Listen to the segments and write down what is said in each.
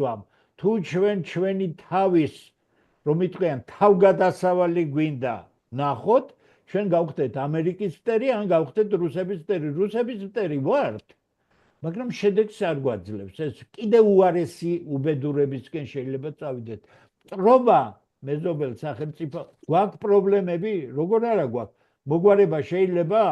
ვამ თუ ჩვენი თავის რომ იტყვიან თავგადასავალი გვინდა ნახოთ ჩვენ გავხდეთ ამერიკის მტერი ან გავხდეთ რუსების მტერი ვართ მაგრამ შედეგს არ გვაძლევს ეს კიდე უარესი უბედურებისკენ შეიძლება წავიდეთ ტრობა მეზობელ სახელმწიფო გვაქვს პრობლემები როგორ არა გვაქვს მოგვარება შეიძლება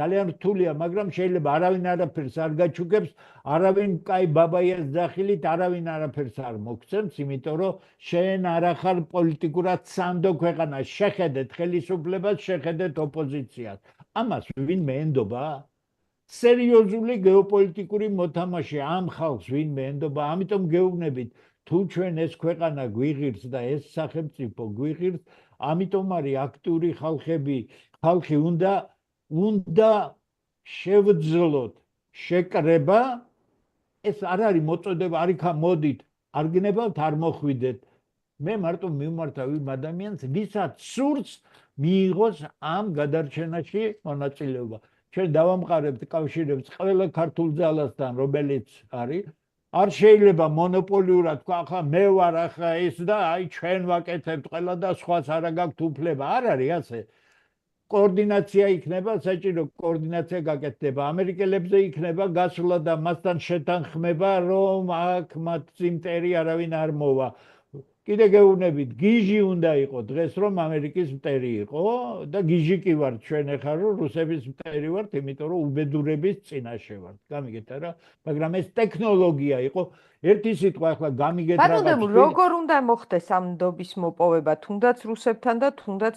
ძალიან რთულია მაგრამ შეიძლება არავინ არაფერს არ გაჩუქებს არავინ კაი ბაბაიას ძახილით არავინ არაფერს არ მოგცემს იმიტომ რომ შენ არ ახარ პოლიტიკურად სანდო ქვეყანა შეხედეთ ხელისუფლებას შეხედეთ ოპოზიციას ამას ვინმე ენდობა სერიოზული გეოპოლიტიკური მოთამაშე ამ ხალხს ვინმე ენდობა ამიტომ გეუბნებით თუ ჩვენ ეს ქვეყანა გვიღირს და ეს სახელმწიფო გვიღირს ამიტომ არის აქტიური ხალხი უნდა შევძლოთ შეკრება ეს არ არის მოწოდება არ იქა მოდით არ გნებავთ არ მოხვიდეთ მე მარტო მივმართავ იმ ადამიანს ვისაც სურს მიიღოს ამ გადარჩენაში მონაწილეობა ჩვენ დავამყარებთ კავშირებს ყველა ქართულ ძალასთან რომელიც არის არ შეიძლება მონოპოლიურად თქვა ახლა მე ვარ ახლა ეს და აი ჩვენ ვაკეთებთ ყველა და სხვას არ გაქვთ უფლება არ არის ასე კოორდინაცია იქნება საჭირო კოორდინაცია გაკეთდება ამერიკელებზე იქნება გასვლა და მასთან შეთანხმება რომ აქ მათ სიმტერი არავინ არ მოვა კიდე გეუბნებით გიჟი უნდა იყო დღეს რომ ამერიკის მტერი იყო და გიჟი კი ვართ ჩვენ ახლა რომ რუსების მტერი ვართ იმიტომ რომ უბედურების წინაშე ვართ გამიგეთ არა მაგრამ ეს ტექნოლოგია იყო ერთი სიტყვა ახლა გამიგეთ ბატონო როგორ უნდა მოხდეს ამ ნდობის მოპოვება თუნდაც რუსებთან და თუნდაც